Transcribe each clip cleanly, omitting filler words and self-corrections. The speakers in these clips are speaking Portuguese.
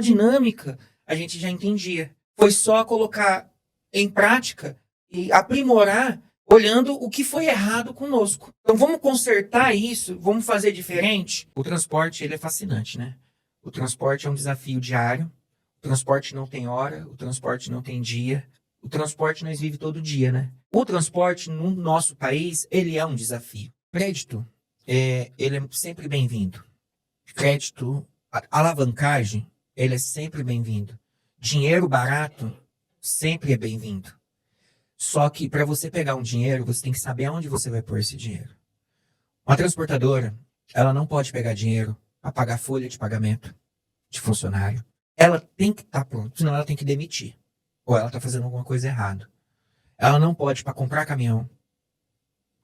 dinâmica a gente já entendia. Foi só colocar em prática e aprimorar olhando o que foi errado conosco. Então vamos consertar isso, vamos fazer diferente. O transporte, ele é fascinante, né? O transporte é um desafio diário. O transporte não tem hora, o transporte não tem dia. O transporte nós vivemos todo dia, né? O transporte no nosso país, ele é um desafio. Crédito, ele é sempre bem-vindo. Crédito, alavancagem, ele é sempre bem-vindo. Dinheiro barato, sempre é bem-vindo. Só que para você pegar um dinheiro, você tem que saber aonde você vai pôr esse dinheiro. Uma transportadora, ela não pode pegar dinheiro para pagar folha de pagamento de funcionário. Ela tem que estar pronta, senão ela tem que demitir. Ou ela está fazendo alguma coisa errada. Ela não pode para comprar caminhão.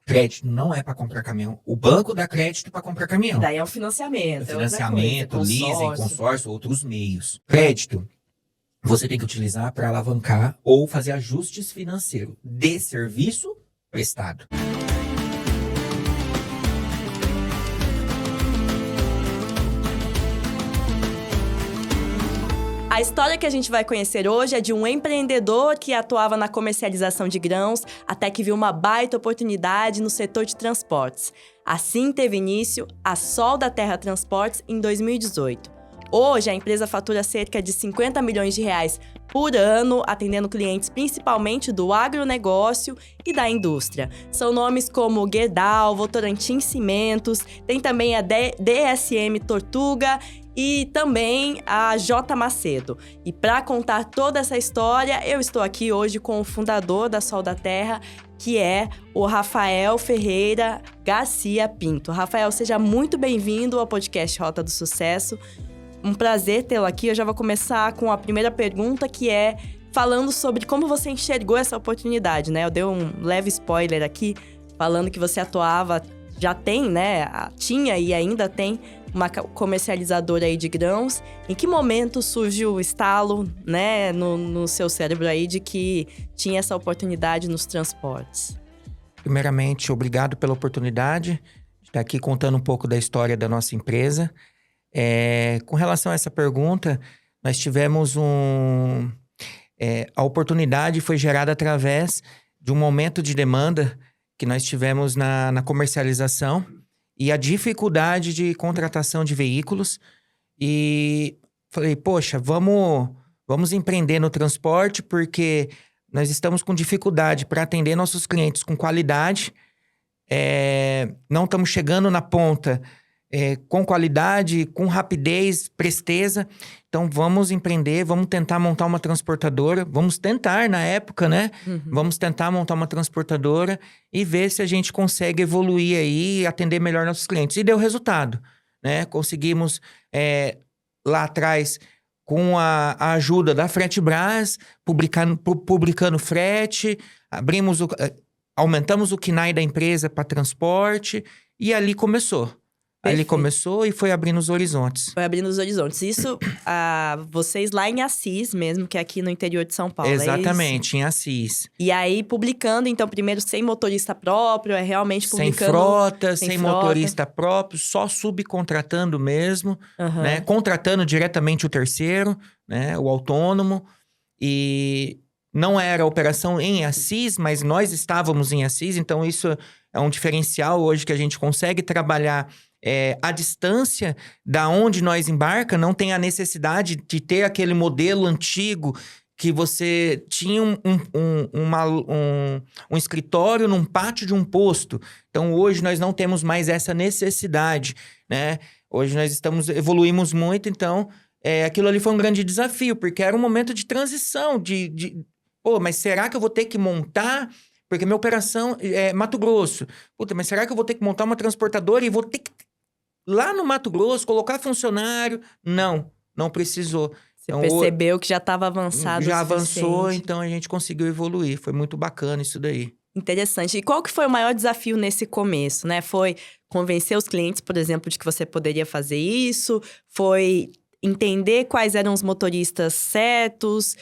Crédito não é para comprar caminhão. O banco dá crédito para comprar caminhão. Daí é o financiamento. Financiamento, leasing, consórcio, outros meios. Crédito, você tem que utilizar para alavancar ou fazer ajustes financeiros de serviço prestado. A história que a gente vai conhecer hoje é de um empreendedor que atuava na comercialização de grãos até que viu uma baita oportunidade no setor de transportes. Assim teve início a Sol da Terra Transportes em 2018. Hoje, a empresa fatura cerca de 50 milhões de reais por ano, atendendo clientes principalmente do agronegócio e da indústria. São nomes como Gerdau, Votorantim Cimentos, tem também a DSM Tortuga e também a J. Macedo. E para contar toda essa história, eu estou aqui hoje com o fundador da Sol da Terra, que é o Rafael Ferreira Garcia Pinto. Rafael, seja muito bem-vindo ao podcast Rota do Sucesso. Um prazer tê-lo aqui. Eu já vou começar com a primeira pergunta, que é falando sobre como você enxergou essa oportunidade, né? Eu dei um leve spoiler aqui, falando que você atuava, já tem, né? Tinha e ainda tem uma comercializadora aí de grãos. Em que momento surgiu o estalo, né, no seu cérebro aí de que tinha essa oportunidade nos transportes? Primeiramente, obrigado pela oportunidade de estar aqui contando um pouco da história da nossa empresa. Com relação a essa pergunta, nós tivemos a oportunidade foi gerada através de um momento de demanda que nós tivemos na comercialização e a dificuldade de contratação de veículos. E falei, poxa, vamos empreender no transporte porque nós estamos com dificuldade para atender nossos clientes com qualidade. Não estamos chegando na ponta com qualidade, com rapidez, presteza. Então, vamos empreender, vamos tentar montar uma transportadora. Vamos tentar, na época, né? Uhum. Vamos tentar montar uma transportadora e ver se a gente consegue evoluir aí e atender melhor nossos clientes. E deu resultado, né? Conseguimos, lá atrás, com a ajuda da Fretebras, publicando frete, aumentamos o KNAI da empresa para transporte e ali começou. Ali começou e foi abrindo os horizontes. Foi abrindo os horizontes. Isso, vocês lá em Assis mesmo, que é aqui no interior de São Paulo. Exatamente, em Assis. E aí, publicando, então, primeiro sem motorista próprio, realmente publicando... Sem frota, sem motorista próprio, só subcontratando mesmo, né? Contratando diretamente o terceiro, né? O autônomo. E não era operação em Assis, mas nós estávamos em Assis, então isso é um diferencial hoje que a gente consegue trabalhar a distância da onde nós embarca, não tem a necessidade de ter aquele modelo antigo que você tinha um escritório num pátio de um posto. Então, hoje nós não temos mais essa necessidade, né? Hoje nós evoluímos muito, então aquilo ali foi um grande desafio, porque era um momento de transição, mas será que eu vou ter que montar... Porque minha operação é Mato Grosso. Puta, mas será que eu vou ter que montar uma transportadora e vou ter que lá no Mato Grosso colocar funcionário? Não precisou. Você então, percebeu que já estava avançado já avançou, então a gente conseguiu evoluir. Foi muito bacana isso daí. Interessante. E qual que foi o maior desafio nesse começo, né? Foi convencer os clientes, por exemplo, de que você poderia fazer isso? Foi entender quais eram os motoristas certos?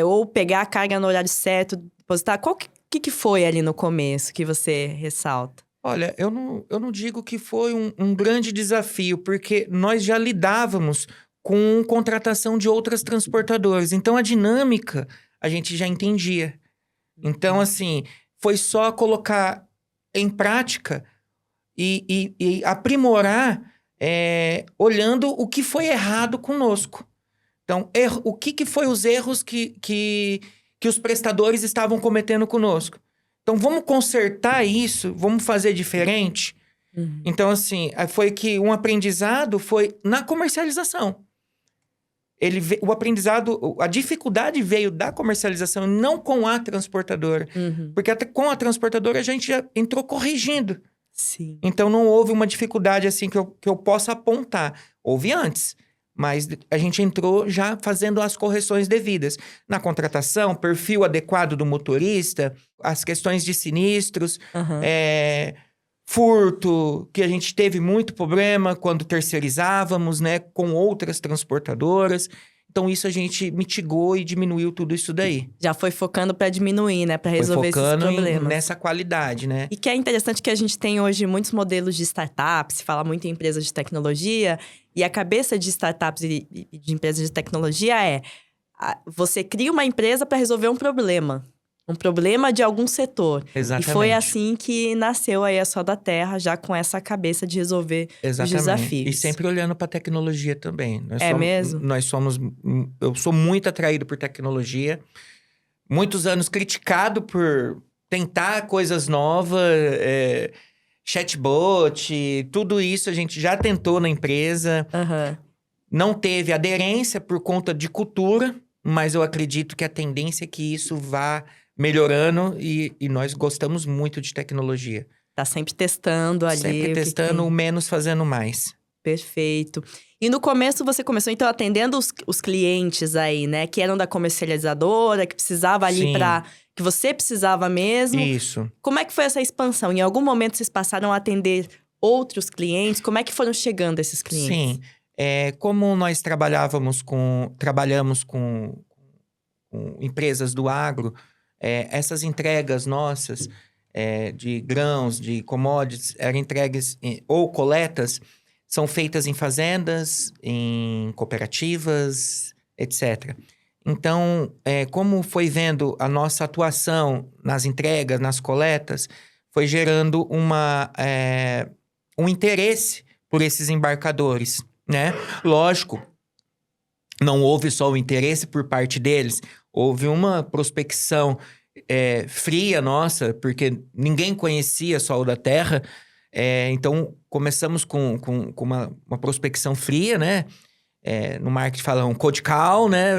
Ou pegar a carga no horário certo, depositar? Qual que foi ali no começo que você ressalta? Olha, eu não digo que foi um grande desafio, porque nós já lidávamos com contratação de outras transportadoras. Então, a dinâmica a gente já entendia. Então, assim, foi só colocar em prática e aprimorar, olhando o que foi errado conosco. Então, o que foi os erros que os prestadores estavam cometendo conosco. Então, vamos consertar isso, vamos fazer diferente. Então, assim, foi que um aprendizado foi na comercialização. O aprendizado, a dificuldade veio da comercialização, não com a transportadora. Porque até com a transportadora a gente já entrou corrigindo. Sim. Então, não houve uma dificuldade assim que eu possa apontar. Houve antes, mas a gente entrou já fazendo as correções devidas. Na contratação, perfil adequado do motorista, as questões de sinistros, furto, que a gente teve muito problema quando terceirizávamos, né, com outras transportadoras. Então, isso a gente mitigou e diminuiu tudo isso daí. Já foi focando para diminuir, né, para resolver esses problemas. Nessa qualidade, né? E que é interessante que a gente tem hoje muitos modelos de startups, se fala muito em empresas de tecnologia, e a cabeça de startups e de empresas de tecnologia você cria uma empresa para resolver um problema de algum setor. Exatamente. E foi assim que nasceu aí a Sol da Terra, já com essa cabeça de resolver os desafios. E sempre olhando para a tecnologia também. Mesmo? Eu sou muito atraído por tecnologia. Muitos anos criticado por tentar coisas novas, chatbot, tudo isso a gente já tentou na empresa. Não teve aderência por conta de cultura, mas eu acredito que a tendência é que isso vá melhorando e nós gostamos muito de tecnologia. Tá sempre testando ali. Sempre testando, o menos fazendo mais. Perfeito. E no começo você começou, então, atendendo os clientes aí, né? Que eram da comercializadora, que precisava ali que você precisava mesmo. Isso. Como é que foi essa expansão? Em algum momento vocês passaram a atender outros clientes? Como é que foram chegando esses clientes? Sim. Como nós trabalhamos com empresas do agro, essas entregas nossas de grãos, de commodities, eram entregues ou coletas, são feitas em fazendas, em cooperativas, etc. Então, como foi vendo a nossa atuação nas entregas, nas coletas, foi gerando um interesse por esses embarcadores, né? Lógico, não houve só o interesse por parte deles, houve uma prospecção fria nossa, porque ninguém conhecia Sol da Terra. Então, começamos com uma prospecção fria, né? No marketing falam cold call, né?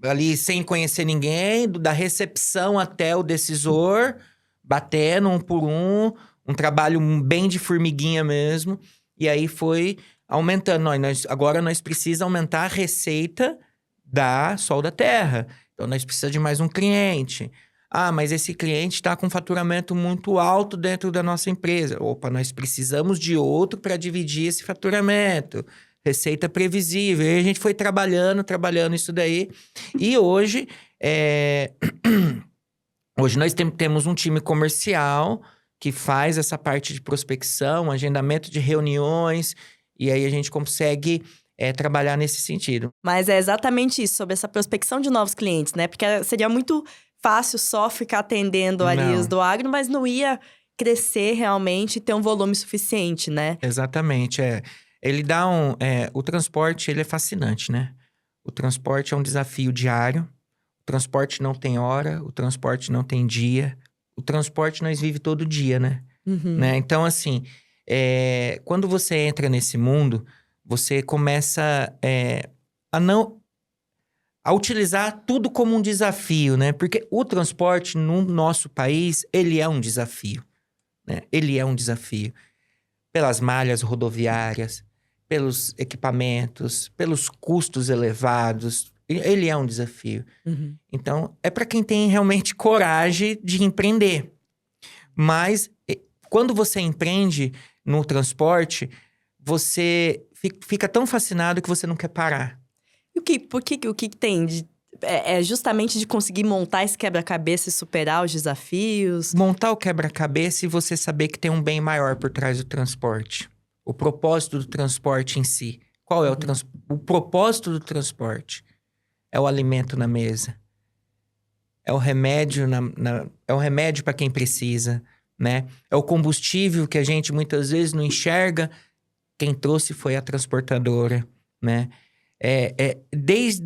Ali sem conhecer ninguém, da recepção até o decisor, batendo um por um trabalho bem de formiguinha mesmo. E aí foi aumentando. Agora nós precisamos aumentar a receita da Sol da Terra. Então, nós precisamos de mais um cliente. Mas esse cliente está com faturamento muito alto dentro da nossa empresa. Opa, nós precisamos de outro para dividir esse faturamento. Receita previsível. E a gente foi trabalhando isso daí. E hoje, hoje nós temos um time comercial que faz essa parte de prospecção, agendamento de reuniões. E aí a gente consegue trabalhar nesse sentido. Mas é exatamente isso, sobre essa prospecção de novos clientes, né? Porque seria muito fácil só ficar atendendo ali os do agro, mas não ia crescer realmente e ter um volume suficiente, né? Exatamente, Ele dá o transporte, ele é fascinante, né? O transporte é um desafio diário. O transporte não tem hora, o transporte não tem dia. O transporte nós vive todo dia, né? Né? Então, assim, quando você entra nesse mundo, você começa a utilizar tudo como um desafio, né? Porque o transporte no nosso país, ele é um desafio, né? Ele é um desafio. Pelas malhas rodoviárias, pelos equipamentos, pelos custos elevados, ele é um desafio. Então, é para quem tem realmente coragem de empreender. Mas, quando você empreende no transporte, você fica tão fascinado que você não quer parar. E o que tem é justamente de conseguir montar esse quebra-cabeça e superar os desafios? Montar o quebra-cabeça e você saber que tem um bem maior por trás do transporte. O propósito do transporte em si. Qual é o propósito do transporte? É o alimento na mesa. É o remédio é o remédio para quem precisa, né? É o combustível que a gente muitas vezes não enxerga. Quem trouxe foi a transportadora, né? Desde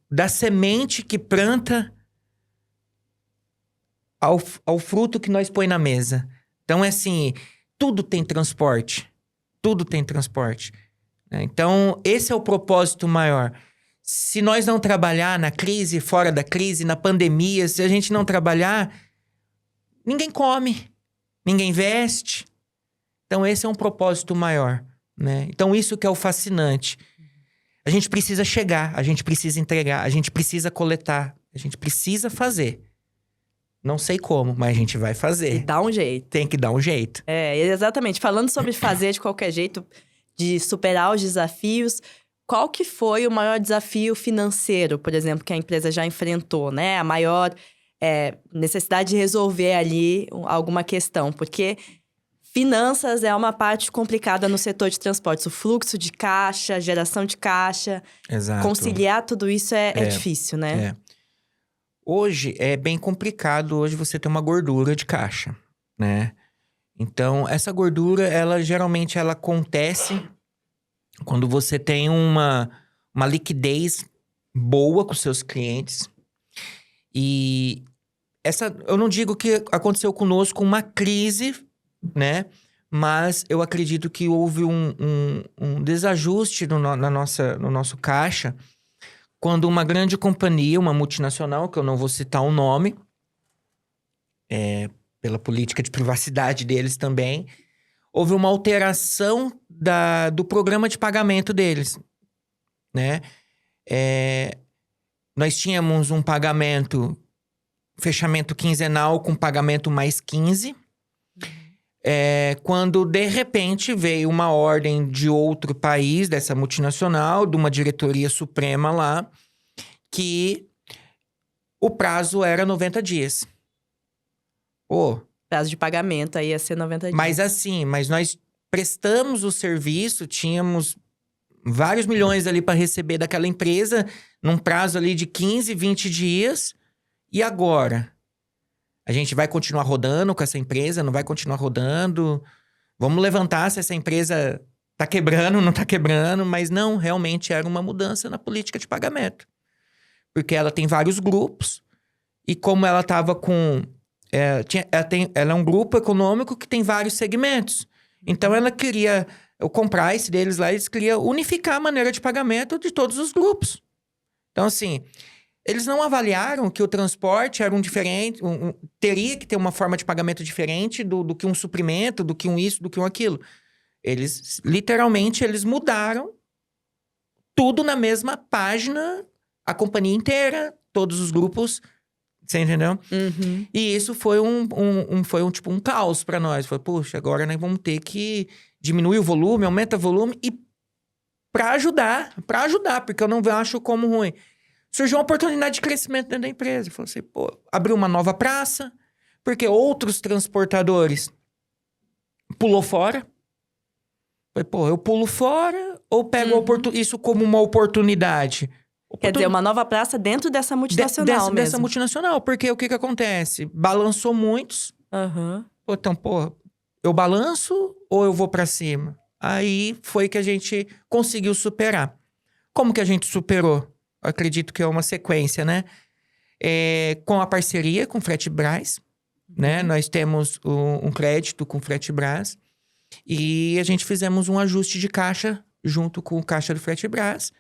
da semente que planta ao fruto que nós põe na mesa. Então, assim, tudo tem transporte. Tudo tem transporte. Né? Então, esse é o propósito maior. Se nós não trabalhar na crise, fora da crise, na pandemia, se a gente não trabalhar, ninguém come, ninguém veste. Então, esse é um propósito maior, né? Então, isso que é o fascinante. A gente precisa chegar, a gente precisa entregar, a gente precisa coletar, a gente precisa fazer. Não sei como, mas a gente vai fazer. E dá um jeito. Tem que dar um jeito. Exatamente. Falando sobre fazer de qualquer jeito, de superar os desafios, qual que foi o maior desafio financeiro, por exemplo, que a empresa já enfrentou, né? A maior necessidade de resolver ali alguma questão, porque finanças é uma parte complicada no setor de transportes. O fluxo de caixa, geração de caixa, Exato. Conciliar tudo isso é difícil, né? Hoje é bem complicado hoje você ter uma gordura de caixa, né? Então, essa gordura, geralmente ela acontece quando você tem uma liquidez boa com seus clientes. E eu não digo que aconteceu conosco uma crise, né? Mas eu acredito que houve um desajuste no nosso caixa quando uma grande companhia, uma multinacional, que eu não vou citar o nome, pela política de privacidade deles também, houve uma alteração do programa de pagamento deles, né? Nós tínhamos um fechamento quinzenal com pagamento mais 15. Quando, de repente, veio uma ordem de outro país, dessa multinacional, de uma diretoria suprema lá, que o prazo era 90 dias. Prazo de pagamento aí ia ser 90 dias. Mas nós prestamos o serviço, tínhamos vários milhões ali para receber daquela empresa, num prazo ali de 15, 20 dias. E agora? A gente vai continuar rodando com essa empresa? Não vai continuar rodando? Vamos levantar se essa empresa tá quebrando, não tá quebrando. Mas não, realmente era uma mudança na política de pagamento. Porque ela tem vários grupos. E como ela tava com... ela é um grupo econômico que tem vários segmentos. Então, ela queria... O Comprice deles lá, eles queriam unificar a maneira de pagamento de todos os grupos. Então, assim... Eles não avaliaram que o transporte era diferente, teria que ter uma forma de pagamento diferente do que um suprimento, do que um isso, do que um aquilo. Literalmente, eles mudaram tudo na mesma página, a companhia inteira, todos os grupos, você entendeu? Uhum. E isso foi tipo um caos para nós. Foi, puxa, agora nós vamos ter que diminuir o volume, aumenta o volume e para ajudar, porque eu não acho como ruim. Surgiu uma oportunidade de crescimento dentro da empresa. Falou assim, abriu uma nova praça, porque outros transportadores pulou fora. Falei, eu pulo fora ou pego isso como uma oportunididade? Quer dizer, uma nova praça dentro dessa multinacional mesmo. Dessa multinacional, porque o que acontece? Balançou muitos. Uhum. Então, eu balanço ou eu vou pra cima? Aí foi que a gente conseguiu superar. Como que a gente superou? Eu acredito que é uma sequência, né? Com a parceria com o Fretebras, né? Nós temos um crédito com o Fretebras e a gente fizemos um ajuste de caixa junto com o caixa do Fretebras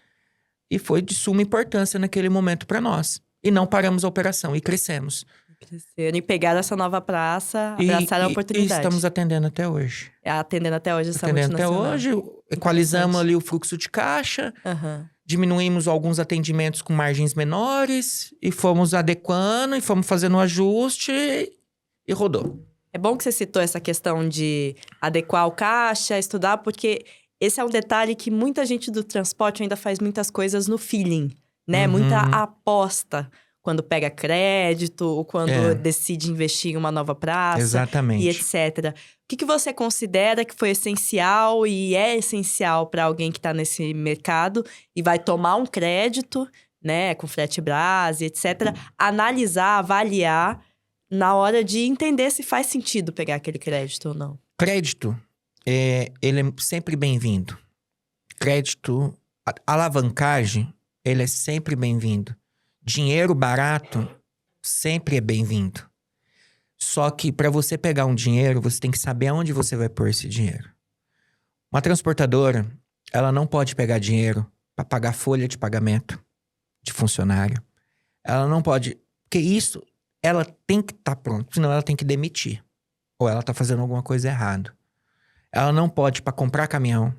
e foi de suma importância naquele momento para nós. E não paramos a operação e crescemos. Cresceram e pegaram essa nova praça, abraçaram a oportunidade. E estamos atendendo até hoje. Atendendo até hoje essa multinacional. Até hoje, equalizamos ali o fluxo de caixa. Uhum. Diminuímos alguns atendimentos com margens menores e fomos adequando e fomos fazendo um ajuste e rodou. É bom que você citou essa questão de adequar o caixa, estudar, porque esse é um detalhe que muita gente do transporte ainda faz muitas coisas no feeling, né? Uhum. Muita aposta. quando pega crédito, ou quando decide investir em uma nova praça. Exatamente. E etc. O que você considera que foi essencial e é essencial para alguém que está nesse mercado e vai tomar um crédito, né, com FretBras e etc., analisar, avaliar na hora de entender se faz sentido pegar aquele crédito ou não? Crédito, ele é sempre bem-vindo. Crédito, alavancagem, ele é sempre bem-vindo. Dinheiro barato sempre é bem-vindo. Só que para você pegar um dinheiro, você tem que saber aonde você vai pôr esse dinheiro. Uma transportadora, ela não pode pegar dinheiro para pagar folha de pagamento de funcionário. Ela não pode... Porque isso, ela tem que estar pronta, senão ela tem que demitir. Ou ela tá fazendo alguma coisa errada. Ela não pode para comprar caminhão.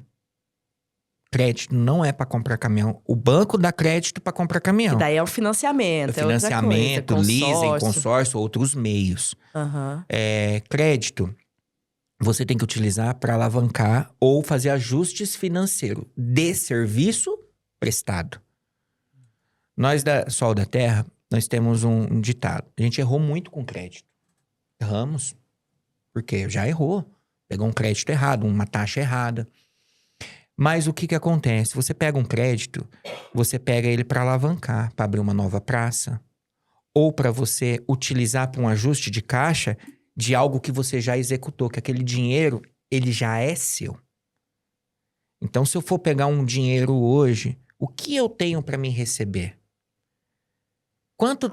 Crédito não é para comprar caminhão. O banco dá crédito para comprar caminhão. E daí é um financiamento, é outra financiamento, coisa, leasing, consórcio, outros meios. Uhum. Crédito, você tem que utilizar para alavancar ou fazer ajustes financeiros de serviço prestado. Nós da Sol da Terra, nós temos um ditado. A gente errou muito com crédito. Erramos. Porque já errou. Pegou um crédito errado, uma taxa errada. Mas o que acontece? Você pega um crédito, você pega ele para alavancar, para abrir uma nova praça. Ou para você utilizar para um ajuste de caixa de algo que você já executou, que aquele dinheiro, ele já é seu. Então, se eu for pegar um dinheiro hoje, o que eu tenho para me receber?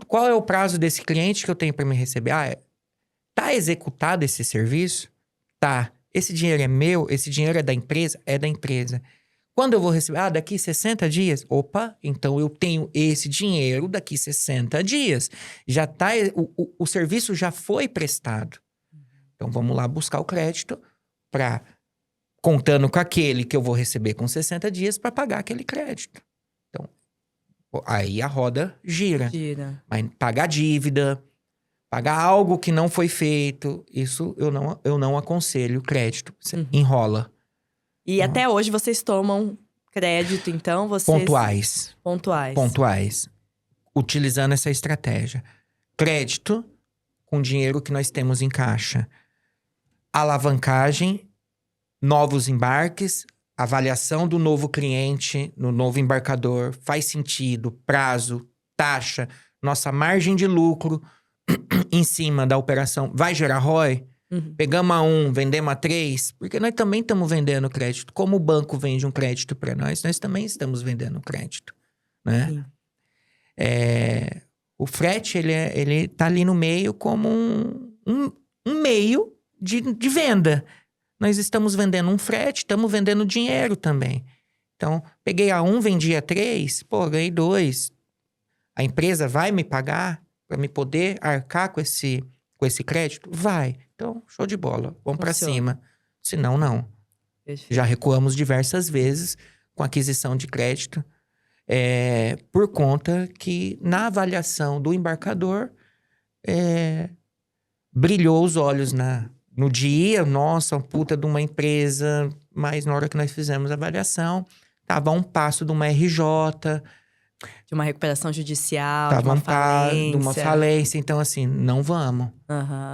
Qual é o prazo desse cliente que eu tenho para me receber? Tá executado esse serviço? Tá. Esse dinheiro é meu? Esse dinheiro é da empresa? É da empresa. Quando eu vou receber? Daqui 60 dias? Opa, então eu tenho esse dinheiro daqui 60 dias. Já tá, o serviço já foi prestado. Então vamos lá buscar o crédito para contando com aquele que eu vou receber com 60 dias para pagar aquele crédito. Então, aí a roda gira. Mas pagar dívida, pagar algo que não foi feito, isso eu não aconselho crédito. Você enrola. E até hoje vocês tomam crédito, então? Pontuais. Utilizando essa estratégia. Crédito com dinheiro que nós temos em caixa. Alavancagem, novos embarques, avaliação do novo cliente, no novo embarcador. Faz sentido, prazo, taxa, nossa margem de lucro em cima da operação vai gerar ROI? Pegamos a 1, vendemos a 3, porque nós também estamos vendendo crédito. Como o banco vende um crédito para nós também estamos vendendo crédito, né? O frete, ele tá ali no meio como um meio de venda. Nós estamos vendendo um frete, estamos vendendo dinheiro também. Então, peguei a 1, vendi a 3, ganhei 2. A empresa vai me pagar para me poder arcar com esse crédito? Vai. Então, show de bola. Vamos para cima. Senão, não. Perfeito. Já recuamos diversas vezes com aquisição de crédito. Por conta que na avaliação do embarcador brilhou os olhos no dia. Nossa, puta de uma empresa. Mas na hora que nós fizemos a avaliação, tava a um passo de uma RJ... De uma recuperação judicial, de uma falência. Então, assim, não vamos.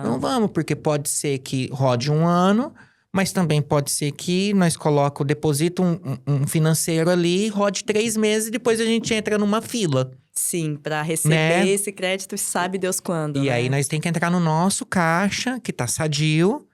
Não vamos, porque pode ser que rode um ano, mas também pode ser que nós coloquemos, deposita um financeiro ali, rode 3 meses e depois a gente entra numa fila. Sim, para receber esse crédito, sabe Deus quando, E aí nós temos que entrar no nosso caixa, que tá sadio,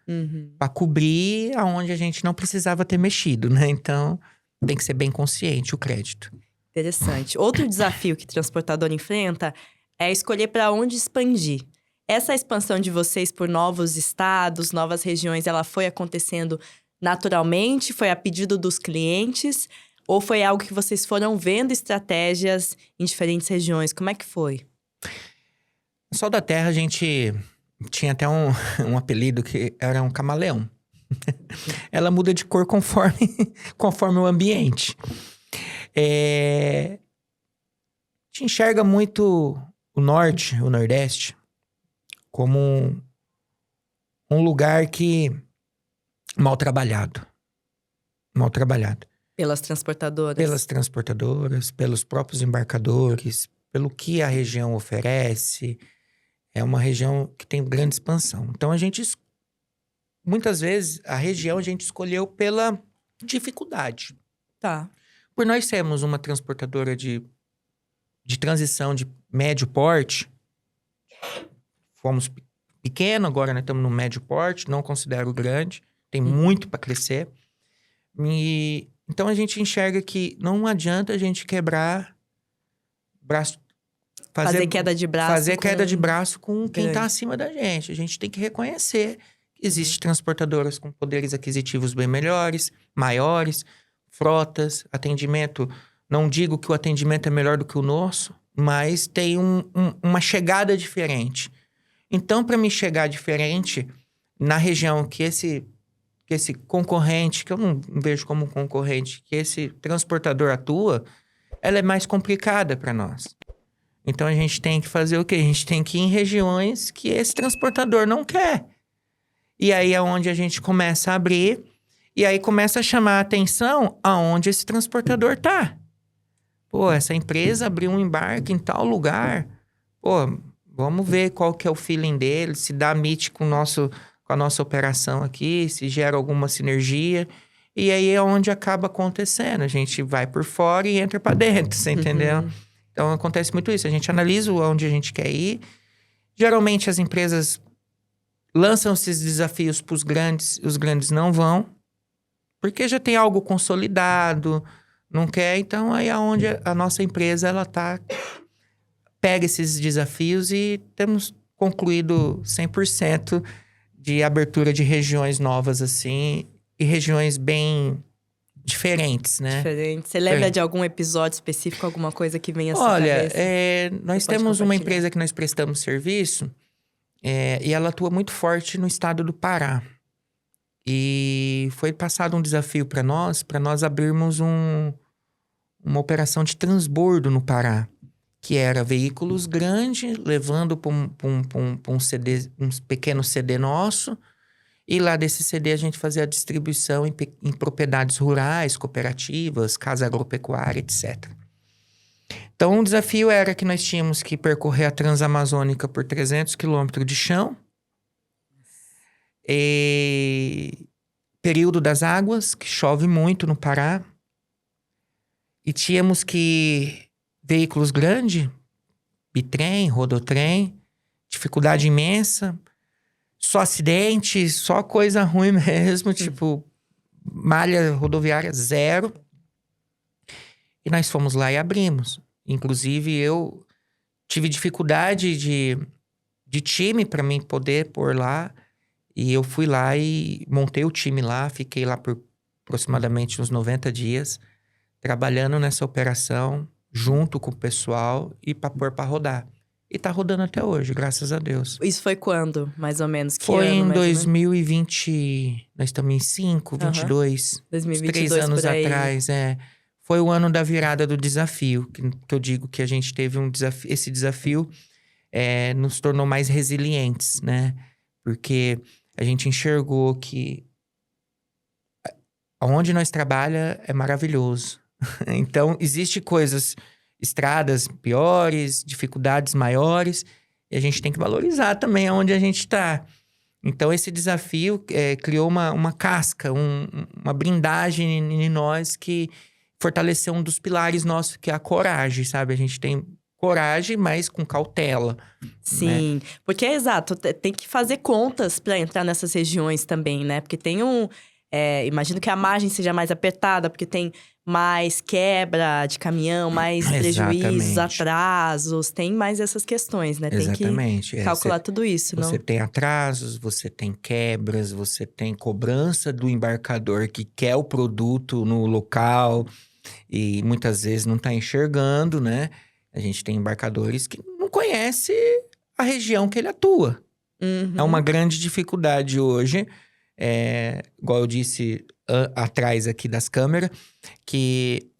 para cobrir aonde a gente não precisava ter mexido, né? Então, tem que ser bem consciente o crédito. Interessante. Outro desafio que o transportador enfrenta é escolher para onde expandir. Essa expansão de vocês por novos estados, novas regiões, ela foi acontecendo naturalmente? Foi a pedido dos clientes? Ou foi algo que vocês foram vendo estratégias em diferentes regiões? Como é que foi? No Sol da Terra, a gente tinha até um apelido que era um camaleão. Ela muda de cor conforme o ambiente. A gente enxerga muito o norte, o nordeste, como um lugar que mal trabalhado. Pelas transportadoras? Pelas transportadoras, pelos próprios embarcadores, pelo que a região oferece. É uma região que tem grande expansão. Então, muitas vezes, a região a gente escolheu pela dificuldade. Tá. Por nós sermos uma transportadora de transição de médio porte, fomos pequeno, agora nós estamos no médio porte, não considero grande, tem muito para crescer. Então a gente enxerga que não adianta a gente quebrar braço, fazer queda de braço. Fazer queda de braço com quem está acima da gente. A gente tem que reconhecer que existem transportadoras com poderes aquisitivos bem melhores, maiores, frotas, atendimento. Não digo que o atendimento é melhor do que o nosso, mas tem uma chegada diferente. Então, para me chegar diferente, na região que esse concorrente, que eu não vejo como concorrente, que esse transportador atua, ela é mais complicada para nós. Então, a gente tem que fazer o quê? A gente tem que ir em regiões que esse transportador não quer. E aí é onde a gente começa a abrir, e aí começa a chamar a atenção aonde esse transportador tá. Pô, essa empresa abriu um embarque em tal lugar. Pô, vamos ver qual que é o feeling dele, se dá match com a nossa operação aqui, se gera alguma sinergia. E aí é onde acaba acontecendo. A gente vai por fora e entra para dentro, você entendeu? Então acontece muito isso. A gente analisa onde a gente quer ir. Geralmente as empresas lançam esses desafios para os grandes não vão, porque já tem algo consolidado, não quer. Então aí é onde a nossa empresa ela pega esses desafios e temos concluído 100% de abertura de regiões novas, assim, e regiões bem diferentes, né? Diferente. Você lembra de algum episódio específico, alguma coisa que venha à sua cabeça? Nós temos uma empresa que nós prestamos serviço, e ela atua muito forte no estado do Pará. E foi passado um desafio para nós abrirmos uma operação de transbordo no Pará, que era veículos grandes, levando para um CD, um pequeno CD nosso, e lá desse CD a gente fazia a distribuição em propriedades rurais, cooperativas, casa agropecuária, etc. Então, o desafio era que nós tínhamos que percorrer a Transamazônica por 300 quilômetros de chão. Período das águas, que chove muito no Pará. E tínhamos que... veículos grandes, bitrem, rodotrem, dificuldade imensa, só acidente, só coisa ruim mesmo, tipo, malha rodoviária zero. E nós fomos lá e abrimos. Inclusive, eu tive dificuldade de time para mim poder pôr lá. E eu fui lá e montei o time lá, fiquei lá por aproximadamente uns 90 dias, trabalhando nessa operação, junto com o pessoal e para pôr para rodar. E tá rodando até hoje, graças a Deus. Isso foi quando, mais ou menos? Que foi ano, em 2020, nós estamos em 22, 3 anos atrás, Foi o ano da virada do desafio, que eu digo que a gente teve esse desafio nos tornou mais resilientes, né? Porque a gente enxergou que onde nós trabalhamos é maravilhoso. Então, existem estradas piores, dificuldades maiores, e a gente tem que valorizar também onde a gente está. Então, esse desafio criou uma casca, uma blindagem em nós que fortaleceu um dos pilares nossos, que é a coragem, sabe? A gente tem coragem, mas com cautela. Sim, né? Porque é exato, tem que fazer contas para entrar nessas regiões também, né? Porque tem imagino que a margem seja mais apertada, porque tem mais quebra de caminhão, mais prejuízos, atrasos, tem mais essas questões, né? Tem que calcular tudo isso, não? Você tem atrasos, você tem quebras, você tem cobrança do embarcador que quer o produto no local e muitas vezes não está enxergando, né? A gente tem embarcadores que não conhecem a região que ele atua. É uma grande dificuldade hoje. Igual eu disse atrás aqui das câmeras, que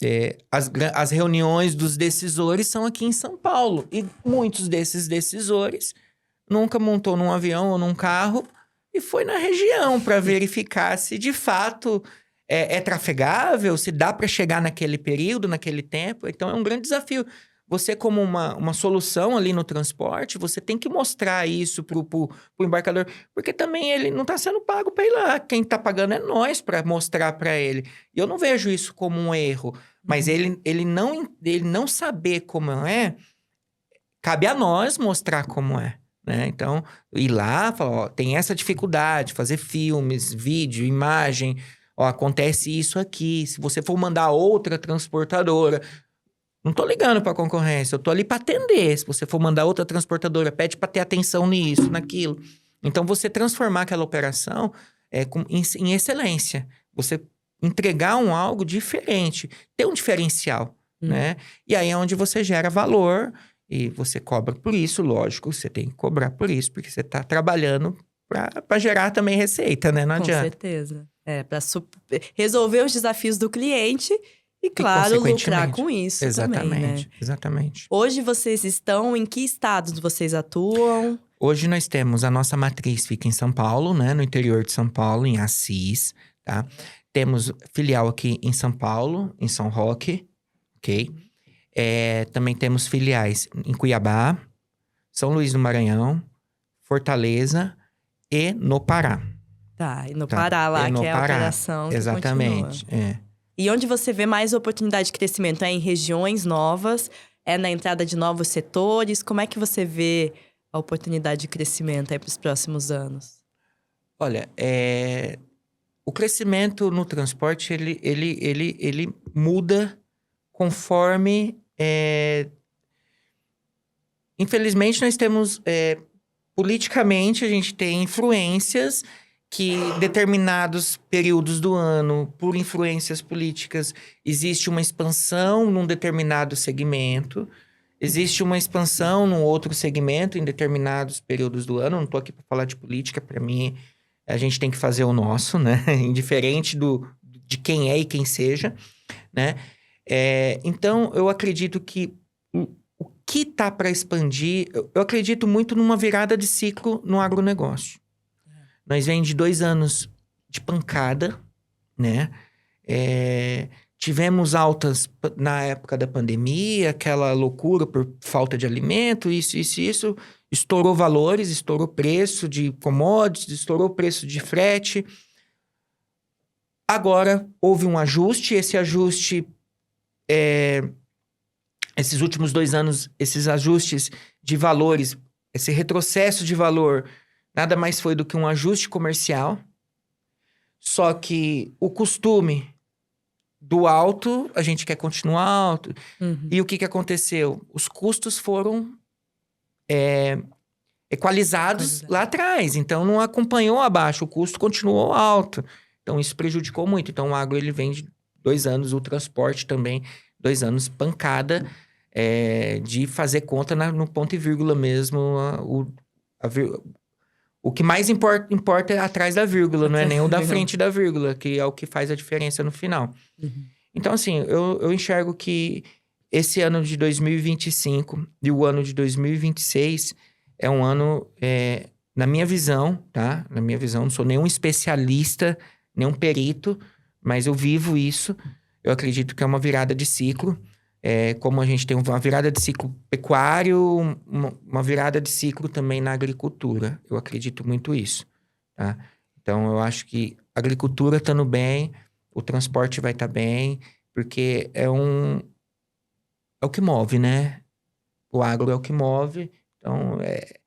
as reuniões dos decisores são aqui em São Paulo. E muitos desses decisores nunca montou num avião ou num carro e foi na região para verificar se de fato é trafegável, se dá para chegar naquele período, naquele tempo. Então é um grande desafio você como uma solução ali no transporte, você tem que mostrar isso pro embarcador, porque também ele não está sendo pago para ir lá. Quem está pagando é nós para mostrar para ele. E eu não vejo isso como um erro, mas ele não saber como é, cabe a nós mostrar como é. Né? Então, ir lá, falar, ó, tem essa dificuldade, fazer filmes, vídeo, imagem, ó, acontece isso aqui. Se você for mandar outra transportadora, não tô ligando para a concorrência, eu tô ali para atender. Se você for mandar outra transportadora, pede para ter atenção nisso, naquilo. Então, você transformar aquela operação em excelência. Você entregar algo diferente, ter um diferencial, né? E aí é onde você gera valor e você cobra por isso, lógico, você tem que cobrar por isso, porque você está trabalhando para gerar também receita, né? Não adianta. Com certeza. Para resolver os desafios do cliente e claro, lucrar com isso também, né? Exatamente. Hoje vocês estão em que estados vocês atuam? Hoje nós temos a nossa matriz fica em São Paulo, né? No interior de São Paulo, em Assis, tá? Temos filial aqui em São Paulo, em São Roque, ok? Também temos filiais em Cuiabá, São Luís do Maranhão, Fortaleza e no Pará. Tá, e no Pará lá, que é a operação que exatamente, continua. E onde você vê mais oportunidade de crescimento? É em regiões novas? É na entrada de novos setores? Como é que você vê a oportunidade de crescimento aí para os próximos anos? Olha, o crescimento no transporte, ele muda conforme... Infelizmente, nós temos... politicamente, a gente tem influências que determinados períodos do ano, por influências políticas, existe uma expansão num determinado segmento, existe uma expansão num outro segmento em determinados períodos do ano. Eu não estou aqui para falar de política, para mim, a gente tem que fazer o nosso, né? Indiferente de quem é e quem seja, né? Então, eu acredito que o que está para expandir, eu acredito muito numa virada de ciclo no agronegócio. Nós vem de 2 anos de pancada, né? Tivemos altas na época da pandemia, aquela loucura por falta de alimento, isso. Estourou valores, estourou preço de commodities, estourou preço de frete. Agora, houve um ajuste, esse ajuste... Esses últimos 2 anos, esses ajustes de valores, esse retrocesso de valor, nada mais foi do que um ajuste comercial. Só que o costume do alto, a gente quer continuar alto. E o que aconteceu? Os custos foram equalizados lá atrás. Então, não acompanhou abaixo, o custo continuou alto. Então, isso prejudicou muito. Então, o agro, ele vem de 2 anos, o transporte também, 2 anos pancada, de fazer conta no ponto e vírgula mesmo. O que mais importa é atrás da vírgula, não é nem o da frente da vírgula, que é o que faz a diferença no final. Então, assim, eu enxergo que esse ano de 2025 e o ano de 2026 é um ano, na minha visão, tá? Na minha visão, não sou nenhum especialista, nenhum perito, mas eu vivo isso. Eu acredito que é uma virada de ciclo. Como a gente tem uma virada de ciclo pecuário, uma virada de ciclo também na agricultura. Eu acredito muito isso, tá? Então, eu acho que a agricultura estando bem, o transporte vai estar bem, porque é o que move, né? O agro é o que move, então é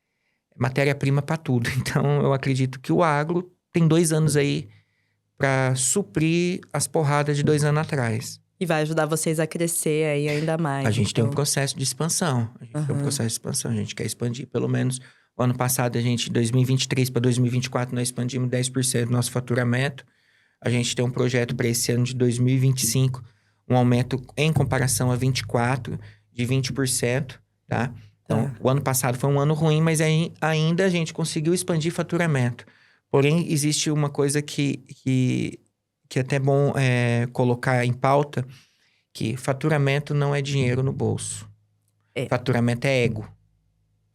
matéria-prima para tudo. Então, eu acredito que o agro tem 2 anos aí para suprir as porradas de 2 anos atrás. E vai ajudar vocês a crescer aí ainda mais. A gente tem um processo de expansão. A gente quer expandir. Pelo menos, o ano passado, de 2023 para 2024, nós expandimos 10% do nosso faturamento. A gente tem um projeto para esse ano de 2025, um aumento em comparação a 24, de 20%, tá? Então, o ano passado foi um ano ruim, mas ainda a gente conseguiu expandir faturamento. Porém, existe uma coisa que é até bom colocar em pauta, que faturamento não é dinheiro no bolso. Faturamento é ego.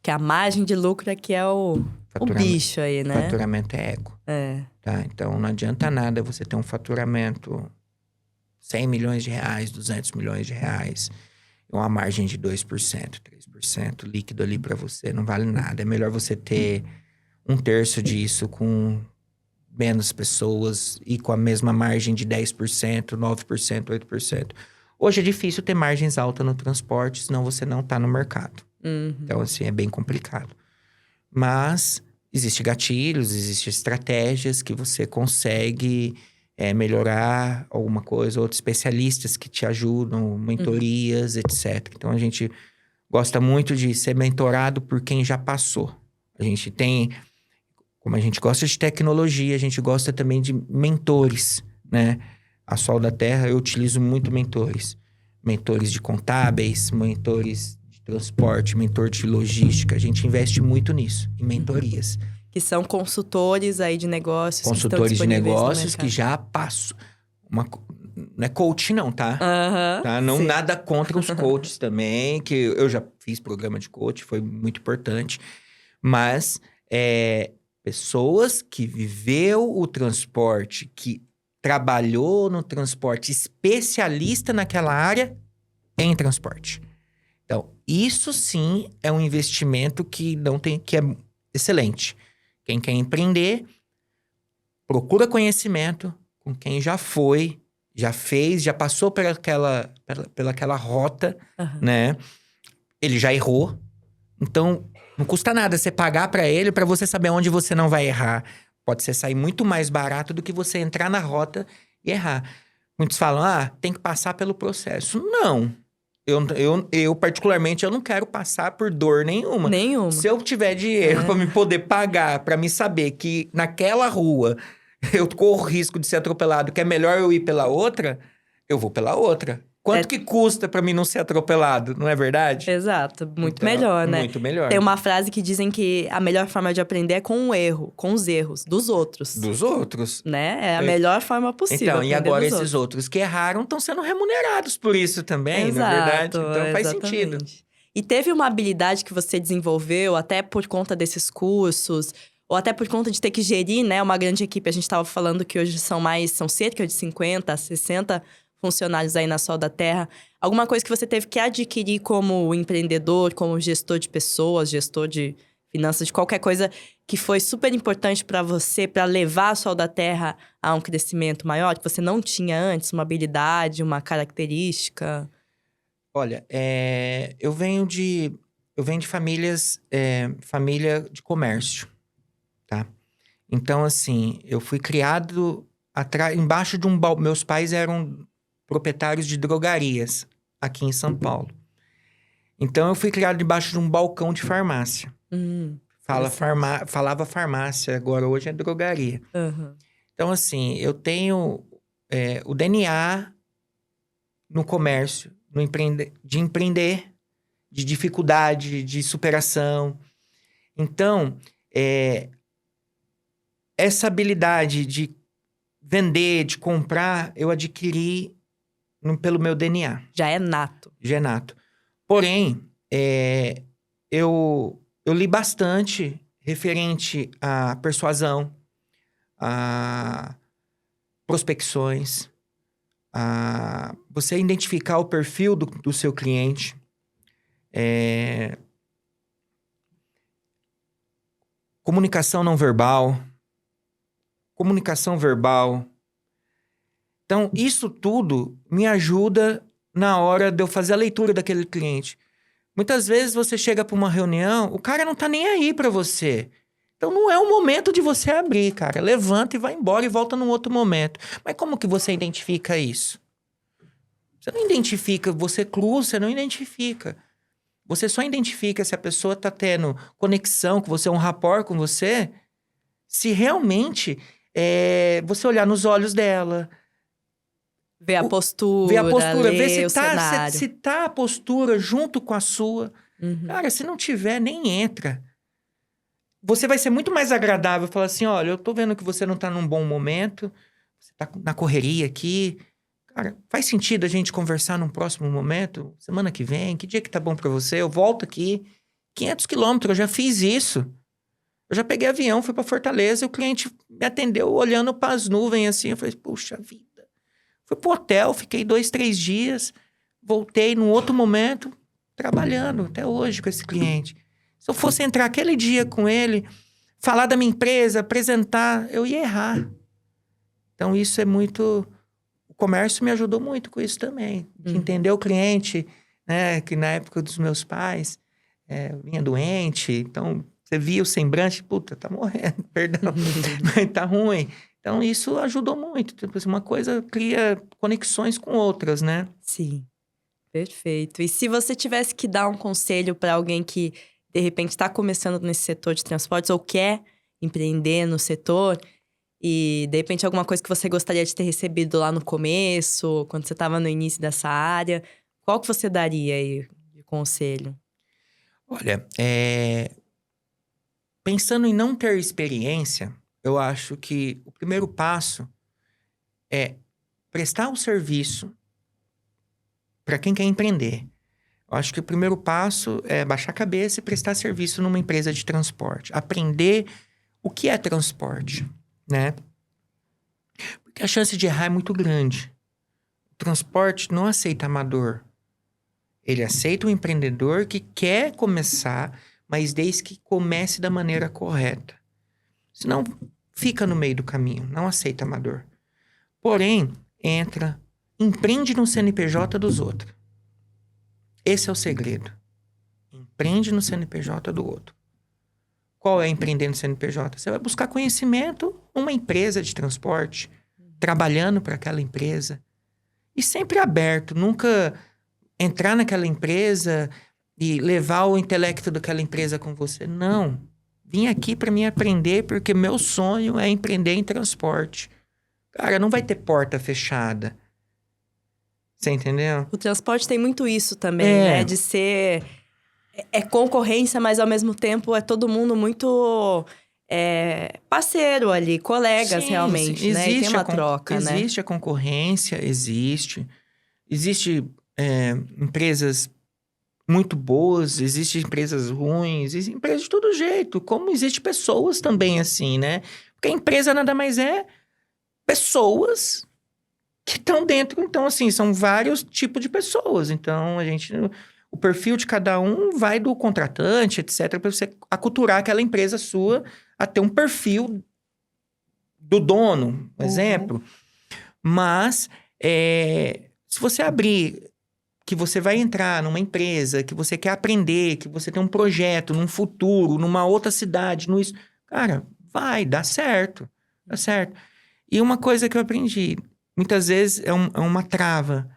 Que a margem de lucro aqui é o bicho aí, né? Faturamento é ego. Tá? Então, não adianta nada você ter um faturamento 100 milhões de reais, 200 milhões de reais. uma margem de 2%, 3% líquido ali para você não vale nada. É melhor você ter 1/3 disso com menos pessoas e com a mesma margem de 10%, 9%, 8%. Hoje é difícil ter margens altas no transporte, senão você não está no mercado. Então, assim, é bem complicado. Mas existem gatilhos, existem estratégias que você consegue melhorar alguma coisa. Outros especialistas que te ajudam, mentorias, etc. Então, a gente gosta muito de ser mentorado por quem já passou. A gente tem... Como a gente gosta de tecnologia, a gente gosta também de mentores, né? A Sol da Terra, eu utilizo muito mentores. Mentores de contábeis, mentores de transporte, mentor de logística. A gente investe muito nisso, em mentorias. Que são consultores aí de negócios. Consultores de negócios que já passam. Não é coach não, tá? Tá? Não, nada contra os coaches também, que eu já fiz programa de coach, foi muito importante. Mas... pessoas que viveu o transporte, que trabalhou no transporte, especialista naquela área em transporte. Então, isso sim é um investimento que é excelente. Quem quer empreender, procura conhecimento com quem já foi, já fez, já passou pelaquela rota, né? Ele já errou. Então, não custa nada você pagar para ele para você saber onde você não vai errar. Pode ser sair muito mais barato do que você entrar na rota e errar. Muitos falam, tem que passar pelo processo. Não. Eu particularmente, eu não quero passar por dor nenhuma. Se eu tiver dinheiro para me poder pagar, para me saber que naquela rua eu corro risco de ser atropelado, que é melhor eu ir pela outra, eu vou pela outra. Quanto que custa pra mim não ser atropelado, não é verdade? Exato, muito melhor, né? Muito melhor. Tem uma frase que dizem que a melhor forma de aprender é com o erro, com os erros dos outros. Dos outros. Né? É a melhor forma possível. Então, e agora esses outros que erraram estão sendo remunerados por isso também, na verdade. Então faz sentido. E teve uma habilidade que você desenvolveu, até por conta desses cursos, ou até por conta de ter que gerir, né, uma grande equipe. A gente estava falando que hoje são cerca de 50, 60 funcionários aí na Sol da Terra. Alguma coisa que você teve que adquirir como empreendedor, como gestor de pessoas, gestor de finanças, de qualquer coisa que foi super importante para você, para levar a Sol da Terra a um crescimento maior, que você não tinha antes, uma habilidade, uma característica? Olha, eu venho de famílias, família de comércio, tá? Então, assim, eu fui criado embaixo de um balcão. Meus pais eram proprietários de drogarias aqui em São Paulo. Então, eu fui criado debaixo de um balcão de farmácia. Falava farmácia, agora hoje é drogaria. Então, assim, eu tenho o DNA no comércio, de empreender, de dificuldade, de superação. Então, essa habilidade de vender, de comprar, eu adquiri pelo meu DNA. Já é nato. Já é nato. Porém, eu li bastante referente à persuasão, a prospecções, a você identificar o perfil do seu cliente. Comunicação não verbal, comunicação verbal. Então, isso tudo me ajuda na hora de eu fazer a leitura daquele cliente. Muitas vezes você chega para uma reunião, o cara não tá nem aí para você. Então, não é o momento de você abrir, cara. Levanta e vai embora e volta num outro momento. Mas como que você identifica isso? Você não identifica, você cru, você não identifica. Você só identifica se a pessoa tá tendo conexão com você, um rapport com você, se realmente você olhar nos olhos dela. Ver a postura, ver se tá a postura junto com a sua. Cara, se não tiver, nem entra. Você vai ser muito mais agradável falar assim, olha, eu tô vendo que você não tá num bom momento, você tá na correria aqui. Cara, faz sentido a gente conversar num próximo momento? Semana que vem? Que dia que tá bom pra você? Eu volto aqui. 500 quilômetros, eu já fiz isso. Eu já peguei avião, fui pra Fortaleza e o cliente me atendeu olhando pras nuvens assim. Eu falei, puxa vida. Fui pro hotel, fiquei 2, 3 dias. voltei num outro momento, trabalhando até hoje com esse cliente. Se eu fosse entrar aquele dia com ele, falar da minha empresa, apresentar, eu ia errar. Então, isso é muito... O comércio me ajudou muito com isso também. De entender o cliente, né? Que na época dos meus pais, vinha doente. Então, você via o semblante, puta, tá morrendo, perdão. Tá ruim. Então, isso ajudou muito. Tipo, uma coisa cria conexões com outras, né? Sim, perfeito. E se você tivesse que dar um conselho para alguém que, de repente, está começando nesse setor de transportes ou quer empreender no setor e, de repente, alguma coisa que você gostaria de ter recebido lá no começo, quando você estava no início dessa área, qual que você daria aí de conselho? Olha, pensando em não ter experiência, eu acho que o primeiro passo é prestar o serviço para quem quer empreender. Eu acho que o primeiro passo é baixar a cabeça e prestar serviço numa empresa de transporte. Aprender o que é transporte, né? Porque a chance de errar é muito grande. O transporte não aceita amador. Ele aceita o empreendedor que quer começar, mas desde que comece da maneira correta. Senão, fica no meio do caminho, não aceita amador. Porém, empreende no CNPJ dos outros. Esse é o segredo. Empreende no CNPJ do outro. Qual é empreender no CNPJ? Você vai buscar conhecimento numa empresa de transporte, trabalhando para aquela empresa. E sempre aberto, nunca entrar naquela empresa e levar o intelecto daquela empresa com você. Não. Vim aqui para me aprender porque meu sonho é empreender em transporte. Cara, não vai ter porta fechada. Você entendeu? O transporte tem muito isso também, né? De ser... É concorrência, mas ao mesmo tempo é todo mundo muito parceiro ali, colegas realmente, né? E tem uma troca, né? Existe a concorrência, existe. Existe empresas muito boas, existem empresas ruins, existem empresas de todo jeito. Como existem pessoas também assim, né? Porque a empresa nada mais é pessoas que estão dentro. Então, assim, são vários tipos de pessoas. Então, o perfil de cada um vai do contratante, etc., para você aculturar aquela empresa sua a ter um perfil do dono, exemplo. Mas, se você abrir, que você vai entrar numa empresa, que você quer aprender, que você tem um projeto num futuro, numa outra cidade, cara, vai, dá certo. Dá certo. E uma coisa que eu aprendi, muitas vezes é uma trava.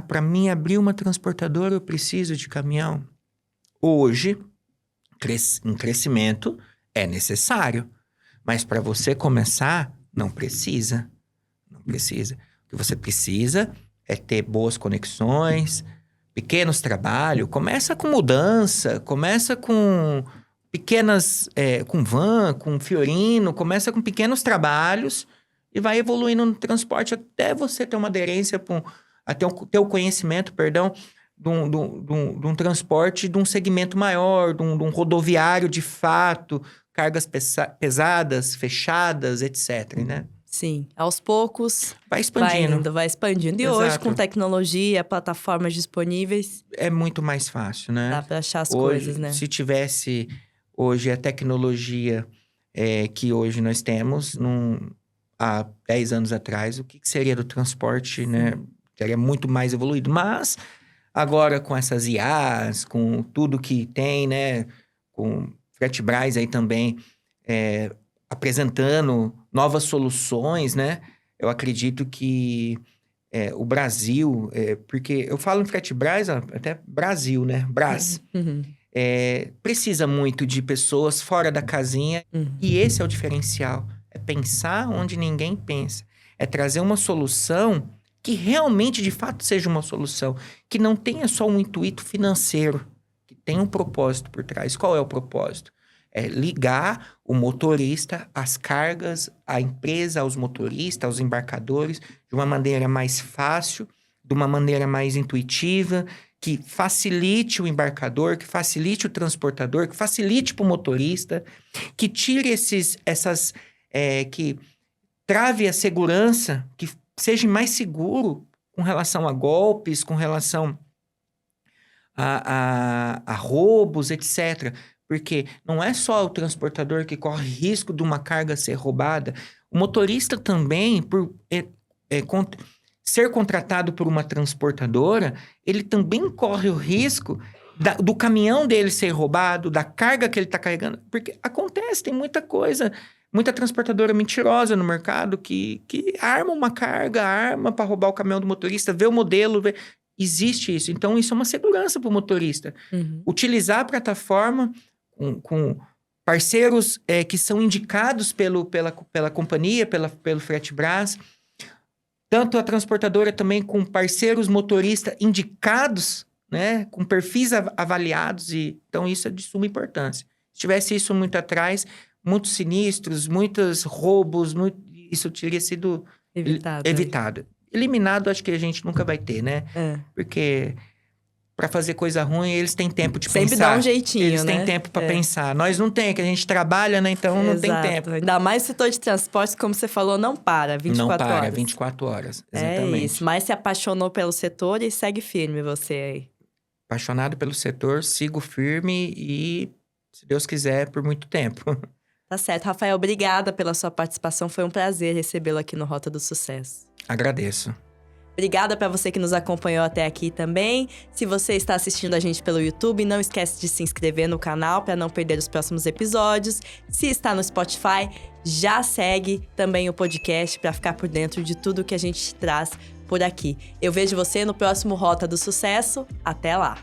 Para mim abrir uma transportadora eu preciso de caminhão. Hoje, um crescimento é necessário. Mas para você começar, não precisa. Não precisa. O que você precisa é ter boas conexões, pequenos trabalhos. Começa com mudança, começa com pequenas... com van, com Fiorino, começa com pequenos trabalhos e vai evoluindo no transporte até você ter uma aderência até ter o conhecimento, de um transporte de um segmento maior, de um rodoviário de fato, cargas pesadas, fechadas, etc, né? Sim, aos poucos... Vai expandindo. Vai expandindo. E Exato. hoje, com tecnologia, plataformas disponíveis... É muito mais fácil, né? Dá para achar as hoje, coisas, né? Se tivesse hoje a tecnologia que hoje nós temos, há 10 anos atrás, o que seria do transporte, né? Seria muito mais evoluído. Mas, agora com essas IAs, com tudo que tem, né? Com Fretbras aí também apresentando novas soluções, né? Eu acredito que o Brasil... porque eu falo em Fretbras, até Brasil, né? Brás. Precisa muito de pessoas fora da casinha. E esse é o diferencial. É pensar onde ninguém pensa. É trazer uma solução que realmente, de fato, seja uma solução. Que não tenha só um intuito financeiro. Que tenha um propósito por trás. Qual é o propósito? É ligar o motorista às cargas, à empresa, aos motoristas, aos embarcadores, de uma maneira mais fácil, de uma maneira mais intuitiva, que facilite o embarcador, que facilite o transportador, que facilite para o motorista, que tire que trave a segurança, que seja mais seguro com relação a golpes, com relação a roubos, etc. Porque não é só o transportador que corre risco de uma carga ser roubada, o motorista também, por ser contratado por uma transportadora, ele também corre o risco do caminhão dele ser roubado, da carga que ele está carregando. Porque acontece, tem muita coisa, muita transportadora mentirosa no mercado que arma uma carga, arma para roubar o caminhão do motorista, vê o modelo, existe isso. Então, isso é uma segurança para o motorista. Utilizar a plataforma com parceiros que são indicados pela companhia, pelo Fretbras. Tanto a transportadora também com parceiros motoristas indicados, né? Com perfis avaliados. Então, isso é de suma importância. Se tivesse isso muito atrás, muitos sinistros, muitos roubos, isso teria sido evitado. Eliminado, acho que a gente nunca vai ter, né? Porque para fazer coisa ruim, eles têm tempo de pensar. Sempre dá um jeitinho, eles têm tempo para pensar. Nós não tem, que a gente trabalha, né? Então não tem tempo. Ainda mais o setor de transporte, como você falou, não para 24 horas. Não para, 24 horas, exatamente. É isso, mas se apaixonou pelo setor e segue firme você aí. Apaixonado pelo setor, sigo firme e, se Deus quiser, por muito tempo. Tá certo. Rafael, obrigada pela sua participação. Foi um prazer recebê-lo aqui no Rota do Sucesso. Agradeço. Obrigada para você que nos acompanhou até aqui também. Se você está assistindo a gente pelo YouTube, não esquece de se inscrever no canal para não perder os próximos episódios. Se está no Spotify, já segue também o podcast para ficar por dentro de tudo que a gente traz por aqui. Eu vejo você no próximo Rota do Sucesso. Até lá!